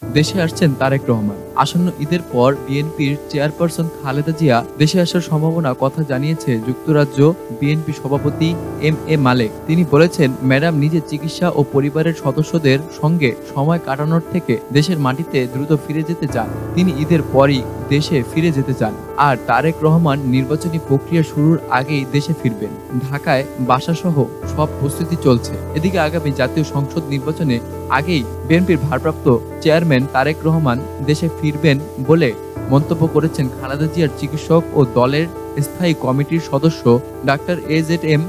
দেশে আসছেন তারেক রহমান। আসন্ন ঈদের পর বিএনপির চেয়ারপারসন খালেদা জিয়া দেশে আসার সম্ভাবনা কথা জানিয়েছে যুক্তরাজ্য বিএনপি সভাপতি এম মালেক। তিনি বলেছেন, ম্যাডাম নিজের চিকিৎসা ও পরিবারের সদস্যদের সঙ্গে সময় কাটানোর থেকে দেশের মাটিতে দ্রুত ফিরে যেতে চান। তিনি ঈদের পরই দেশে ফিরে যেতে চান। আর তারেক রহমান নির্বাচনী প্রক্রিয়া শুরুর আগেই দেশে ফিরবেন। ঢাকায় বাসাসহ সব প্রস্তুতি চলছে। এদিকে আগামী জাতীয় সংসদ নির্বাচনে আগেই বিএনপির ভারপ্রাপ্ত চেয়ারম্যান তারেক রহমান দেশে ফিরবেন বলে মন্তব্য করেছেন খালেদা জিয়ার চিকিৎসক ও দলের স্থায়ী কমিটির সদস্য ডাক্তার AZM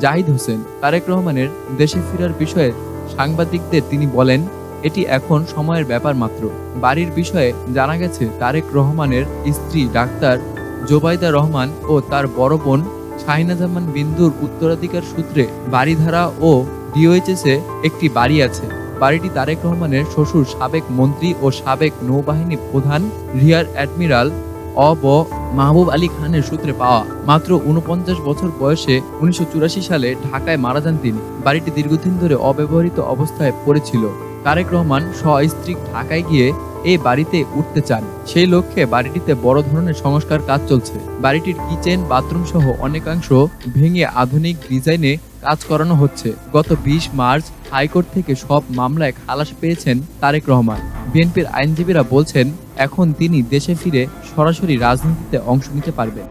জাহিদ হোসেন। তারেক রহমানের দেশে ফেরার বিষয়ে সাংবাদিকদের তিনি বলেন, এটি এখন সময়ের ব্যাপার মাত্র। বাড়ির বিষয়ে জানা গেছে, তারেক রহমানের স্ত্রী ডাক্তার জোবাইদা রহমান ও তার বড় বোন শাহিনা জামান বিন্দুর উত্তরাধিকার সূত্রে বাড়িধারা ও ডিওএইচএসে একটি বাড়ি আছে। বাড়িটি তারেক রহমানের শ্বশুর সাবেক মন্ত্রী ও সাবেক নৌবাহিনী প্রধান রিয়ার অ্যাডমিরাল অব মাহবুব আলী খানের সূত্রে পাওয়া। মাত্র ৪৯ বছর বয়সে ১৯৮৪ সালে ঢাকায় মারা যান তিনি। বাড়িটি দীর্ঘদিন ধরে অব্যবহৃত অবস্থায় পড়েছিল। তারেক রহমান সস্ত্রীক ঢাকায় গিয়ে এই বাড়িতে উঠতে চান। সেই লক্ষ্যে বাড়িটিতে বড় ধরনের সংস্কার কাজ চলছে। বাড়িটির কিচেন, বাথরুম সহ অনেকাংশ ভেঙে আধুনিক ডিজাইনে কাজ করানো হচ্ছে। গত ২০ মার্চ হাইকোর্ট থেকে সব মামলায় খালাস পেয়েছেন তারেক রহমান। বিএনপির আইনজীবীরা বলছেন, এখন তিনি দেশে ফিরে সরাসরি রাজনীতিতে অংশ নিতে পারবেন।